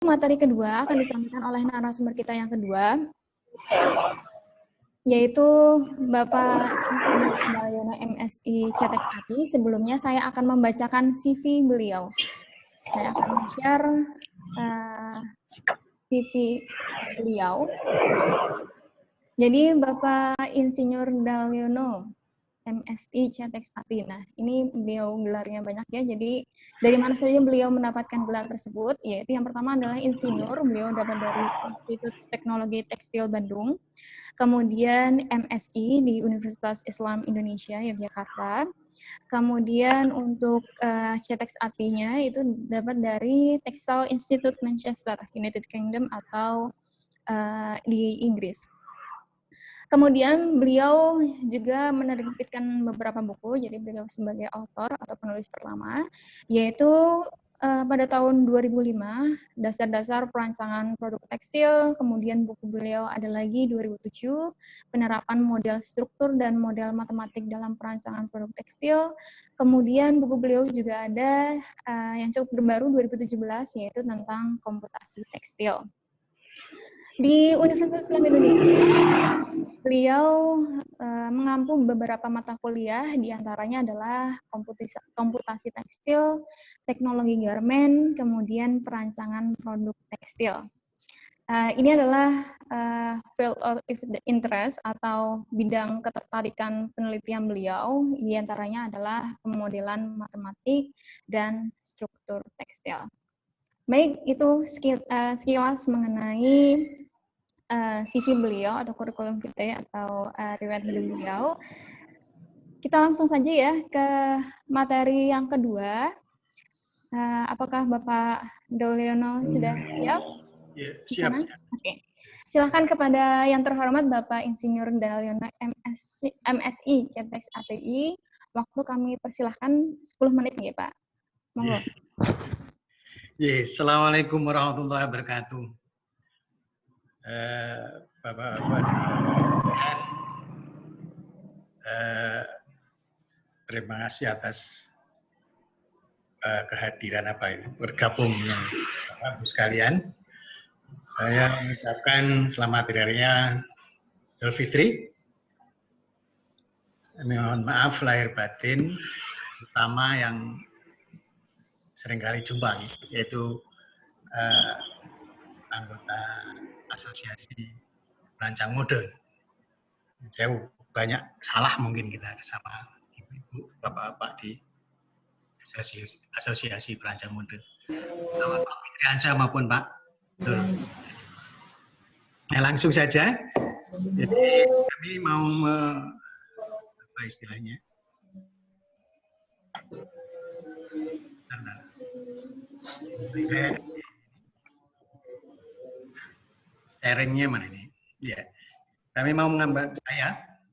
materi kedua akan disampaikan oleh narasumber kita yang kedua, yaitu Bapak Insinyur Dalyono MSI Cetek Pati. Sebelumnya saya akan membacakan CV beliau. Saya akan share CV beliau. Jadi Bapak Insinyur Dalyono MSI Cetek Pati. Nah, ini beliau gelarnya banyak ya. Jadi dari mana saja beliau mendapatkan gelar tersebut? Yaitu yang pertama adalah insinyur. Beliau dapat dari Institut Teknologi Tekstil Bandung. Kemudian MSI di Universitas Islam Indonesia Yogyakarta. Kemudian untuk Cetek Pati-nya itu dapat dari Textile Institute Manchester, United Kingdom atau di Inggris. Kemudian beliau juga menerbitkan beberapa buku, jadi beliau sebagai author atau penulis pertama, yaitu pada tahun 2005, Dasar-Dasar Perancangan Produk Tekstil, kemudian buku beliau ada lagi 2007, Penerapan Model Struktur dan Model Matematik dalam Perancangan Produk Tekstil, kemudian buku beliau juga ada yang cukup baru 2017, yaitu tentang komputasi tekstil. Di Universitas Islam Indonesia, beliau mengampu beberapa mata kuliah, diantaranya adalah komputasi tekstil, teknologi garmen, kemudian perancangan produk tekstil. Ini adalah field of interest atau bidang ketertarikan penelitian beliau, diantaranya adalah pemodelan matematik dan struktur tekstil. Baik, itu sekilas mengenai CV beliau atau kurikulum vitae atau riwayat hidup beliau. Kita langsung saja ya ke materi yang kedua. Apakah Bapak Dalyono sudah siap? Ya, siap. Oke. Silakan kepada yang terhormat Bapak Insinyur Dalyono MSI Cetek ATI. Waktu kami persilahkan 10 menit ya Pak. Monggo. Assalamualaikum warahmatullahi wabarakatuh. Bapak-bapak, terima kasih atas kehadiran bergabungnya Bapak Ibu sekalian. Saya mengucapkan selamat hari raya Idul Fitri. Mohon maaf lahir batin, terutama yang seringkali jumpa, yaitu anggota Asosiasi Perancang Mode. Saya banyak salah mungkin kita sama ibu-ibu, bapak-bapak di Asosiasi Perancang Mode. Selamat Pak Fitriansyah maupun Pak Dur. Nah, langsung saja. Jadi kami mau apa istilahnya? Sharingnya mana ini? Ya, kami mau menambah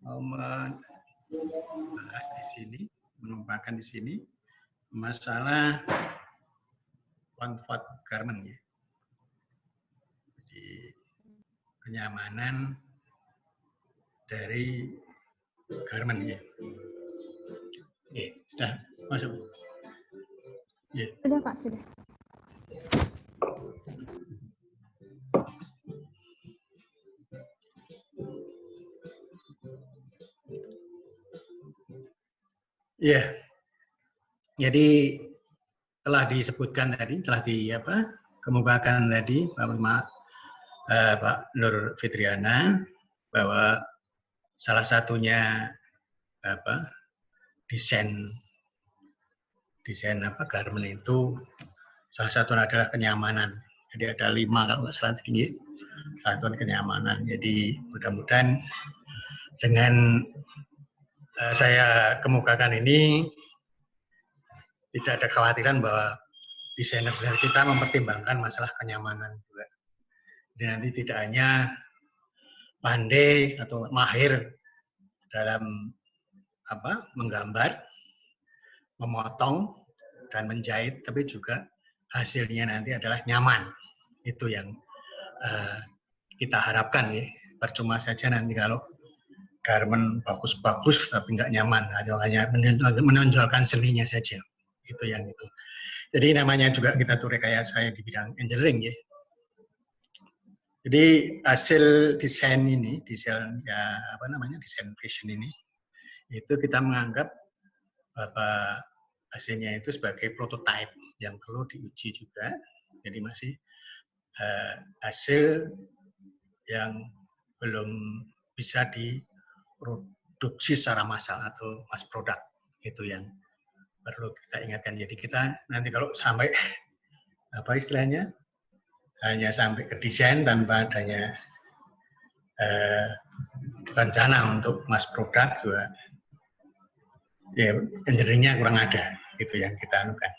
mau membahas di sini, menumpahkan di sini masalah comfort garment ya. Jadi kenyamanan dari garment ya. Oke, sudah masuk. Ya. Sudah Pak, sudah. Ya, jadi telah disebutkan tadi, telah kemukakan tadi Pak Nur Fitriana bahwa salah satunya desain garment itu salah satunya adalah kenyamanan. Jadi ada 5 kalau nggak salah tinggi, satu kenyamanan. Jadi mudah-mudahan dengan saya kemukakan ini tidak ada kekhawatiran bahwa desainer kita mempertimbangkan masalah kenyamanan juga. Jadi nanti tidak hanya pandai atau mahir dalam menggambar, memotong dan menjahit, tapi juga hasilnya nanti adalah nyaman. Itu yang kita harapkan ya. Percuma saja nanti kalau garment bagus-bagus tapi nggak nyaman, hanya menonjolkan seninya saja. Itu yang itu. Jadi namanya juga kita tuh rekayasa di bidang engineering ya. Jadi hasil desain ini, desain ya apa namanya, desain fashion ini, itu kita menganggap bahwa hasilnya itu sebagai prototype yang perlu diuji juga. Jadi masih hasil yang belum bisa diproduksi secara massal atau mass product, itu yang perlu kita ingatkan. Jadi kita nanti kalau sampai apa istilahnya hanya sampai ke desain tanpa adanya rencana untuk mass product juga, ya engineering-nya kurang ada, gitu yang kita anukan.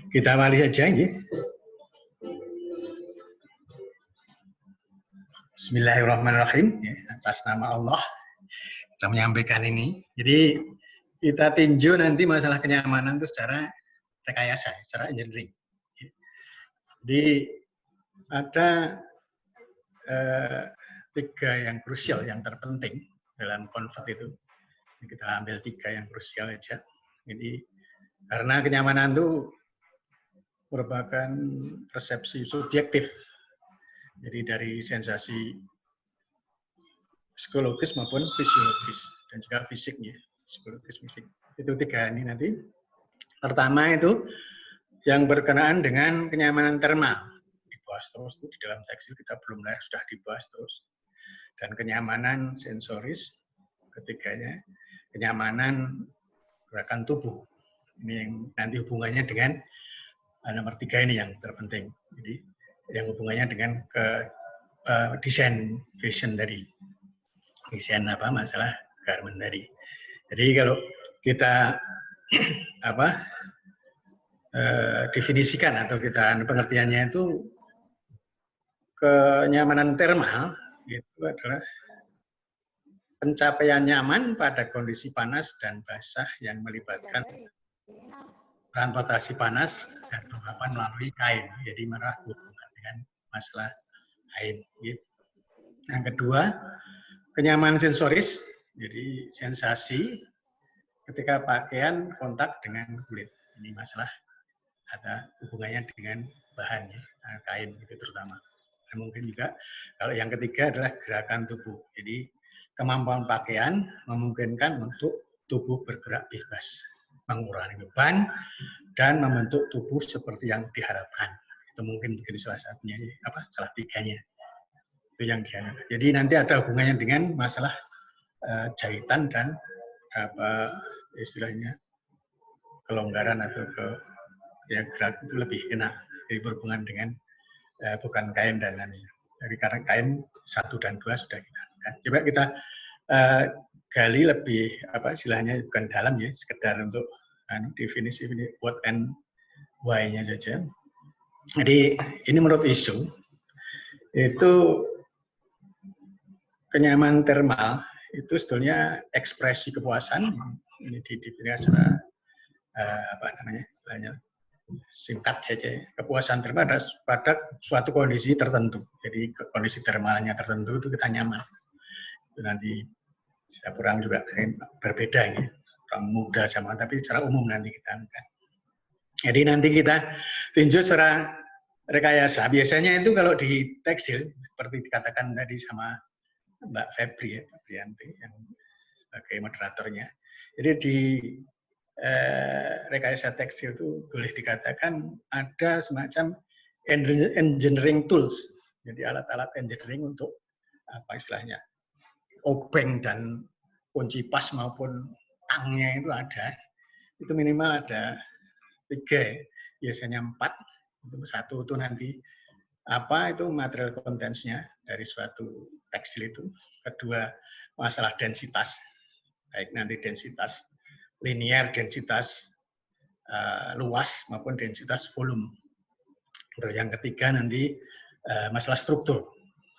Kita awali saja. Bismillahirrahmanirrahim. Atas nama Allah kita menyampaikan ini. Jadi kita tinjau nanti masalah kenyamanan itu secara rekayasa, secara engineering. Jadi ada 3 yang krusial, yang terpenting dalam convert itu. Kita ambil 3 yang krusial aja. Jadi karena kenyamanan itu merupakan persepsi subjektif. Jadi dari sensasi psikologis maupun fisiologis dan juga fisiknya, psikologis fisik. Itu 3 ini nanti. Pertama itu yang berkenaan dengan kenyamanan termal. Dibahas terus itu di dalam tekstil, kita belum lahir sudah dibahas terus. Dan kenyamanan sensoris, ketiganya kenyamanan gerakan tubuh. Ini yang nanti hubungannya dengan nomor 3 ini yang terpenting. Jadi yang hubungannya dengan desain fashion dari desain apa masalah garment tadi. Jadi kalau kita definisikan atau kita pengertiannya itu kenyamanan termal itu adalah pencapaian nyaman pada kondisi panas dan basah yang melibatkan transportasi panas dan penggapan melalui kain. Jadi berhubungan dengan masalah kain. Yang kedua, kenyamanan sensoris, jadi sensasi ketika pakaian kontak dengan kulit. Ini masalah ada hubungannya dengan bahan ya, kain itu terutama. Dan mungkin juga kalau yang ketiga adalah gerakan tubuh. Jadi kemampuan pakaian memungkinkan untuk tubuh bergerak bebas, mengurangi beban dan membentuk tubuh seperti yang diharapkan. Itu mungkin begitu salah satunya, salah 3-nya. Itu yang diharapkan. Jadi nanti ada hubungannya dengan masalah jahitan dan istilahnya kelonggaran atau gerak itu lebih enak. Jadi berhubungan dengan bukan kain dan lainnya. Jadi karena kain 1 dan 2 sudah kita lakukan. Coba kita gali lebih istilahnya bukan dalam ya, sekedar untuk definisi what and why-nya saja. Jadi ini menurut isu itu kenyamanan termal itu sebetulnya ekspresi kepuasan. Ini didefinisikan secara istilahnya singkat saja. Kepuasan termal pada suatu kondisi tertentu. Jadi kondisi termalnya tertentu itu kita nyaman. Itu nanti setiap orang juga berbeda ya. Orang muda sama, tapi secara umum nanti kita akan. Jadi nanti kita tinjau secara rekayasa. Biasanya itu kalau di tekstil seperti dikatakan tadi sama Mbak Febri ya, Febrianti yang sebagai moderatornya. Jadi di rekayasa tekstil itu boleh dikatakan ada semacam engineering tools. Jadi alat-alat engineering untuk istilahnya obeng dan kunci pas maupun tangnya itu ada. Itu minimal ada 3, biasanya 4. Itu 1 itu nanti itu material contents-nya dari suatu tekstil itu. Kedua, masalah densitas, baik nanti densitas linear, densitas luas maupun densitas volume. Terus yang ketiga nanti masalah struktur,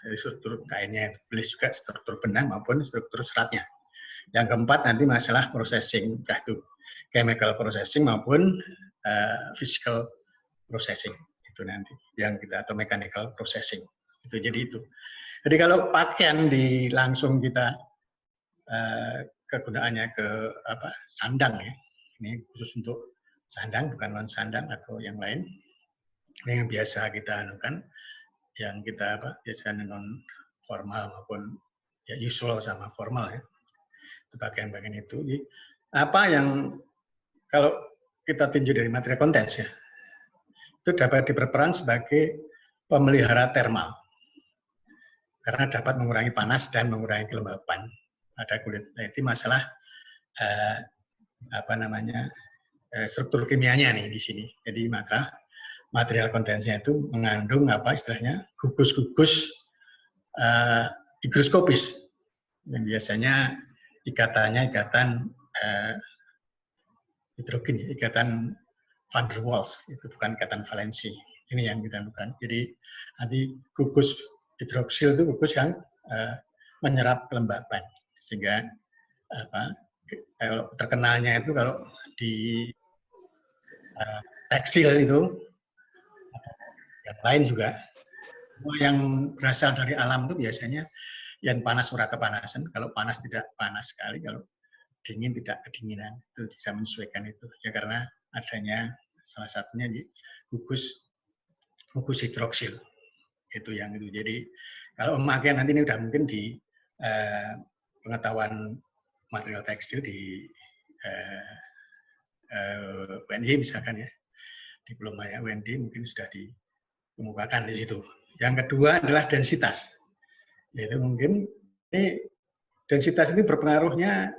jadi struktur kainnya, boleh juga struktur benang maupun struktur seratnya. Yang keempat nanti masalah processing, entah itu chemical processing maupun physical processing. Itu nanti yang kita atau mechanical processing. Itu jadi itu. Jadi kalau pakaian langsung kita kegunaannya ke sandang ya. Ini khusus untuk sandang, bukan non sandang atau yang lain. Ini yang biasa kita anukan. yang kita biasanya non formal maupun ya usual sama formal ya. Itu bagian-bagian itu. Jadi, apa yang kalau kita tinjau dari materi kontens ya, itu dapat berperan sebagai pemelihara termal karena dapat mengurangi panas dan mengurangi kelembapan pada kulit. Nah, itu masalah struktur kimianya nih di sini. Jadi maka material kontensnya itu mengandung istilahnya gugus-gugus higroskopis yang biasanya ikatannya ikatan hidrogen, ikatan van der Waals, itu bukan ikatan valensi. Ini yang kita lakukan. Jadi nanti gugus hidroksil itu gugus yang menyerap kelembapan, sehingga kalau terkenalnya itu kalau di tekstil itu yang lain juga, semua yang berasal dari alam itu biasanya yang panas murah kepanasan, kalau panas tidak panas sekali, kalau dingin tidak kedinginan, itu bisa menyesuaikan itu ya, karena adanya salah satunya di gugus hidroksil itu yang itu. Jadi kalau pemakaian nanti ini udah mungkin di pengetahuan material tekstil di UNY misalkan ya, diploma ya UND mungkin sudah dikemukakan di situ. Yang kedua adalah densitas, yaitu mungkin ini densitas ini berpengaruhnya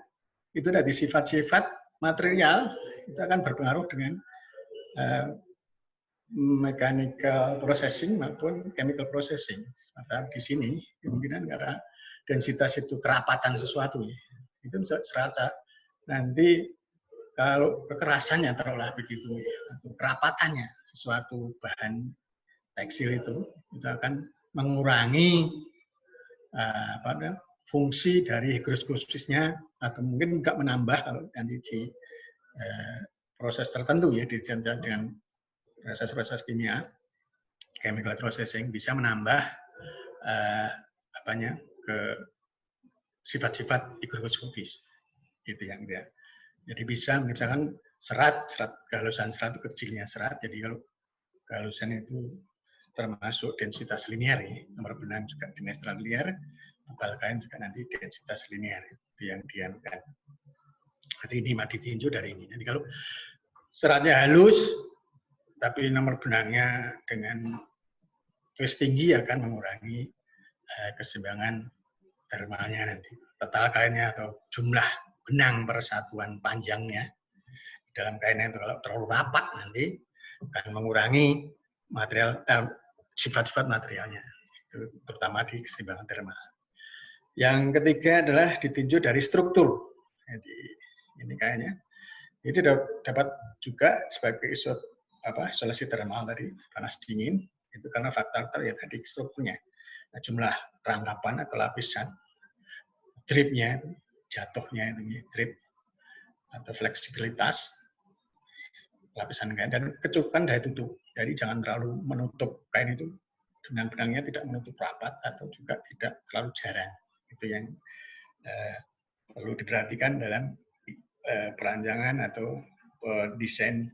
itu dari sifat-sifat material itu akan berpengaruh dengan mechanical processing maupun chemical processing. Maka di sini kemungkinan karena densitas itu kerapatan sesuatu, itu serata nanti kalau kekerasannya taruhlah begitu, atau kerapatannya sesuatu bahan tekstil itu akan mengurangi fungsi dari higroskopsisnya, atau mungkin enggak menambah kalau nanti di proses tertentu ya, dengan proses-proses kimia, chemical processing bisa menambah ke sifat-sifat higroskopis gitu yang dia. Jadi bisa misalkan serat kehalusan serat itu kecilnya serat, jadi kalau kehalusan itu termasuk densitas linear ya, nomor benang juga densitas linear, tebal kain juga nanti densitas linear itu yang dianukan. Jadi ini ditinjau dari ini. Jadi kalau seratnya halus tapi nomor benangnya dengan twist tinggi akan mengurangi keseimbangan termalnya nanti. Total kainnya atau jumlah benang persatuan panjangnya dalam kainnya itu kalau terlalu rapat nanti akan mengurangi material sifat-sifat materialnya, itu terutama di keseimbangan termal. Yang ketiga adalah ditinjau dari struktur. Jadi ini kayaknya itu dapat juga sebagai isolasi termal tadi panas dingin itu karena faktor ya tadi strukturnya. Nah, jumlah rangkapan atau lapisan dripnya, jatuhnya ini drip atau fleksibilitas lapisan kain dan kecukupan daya tutup. Jadi jangan terlalu menutup kain itu dengan benangnya, tidak menutup rapat atau juga tidak terlalu jarang. Itu yang perlu diperhatikan dalam perancangan atau desain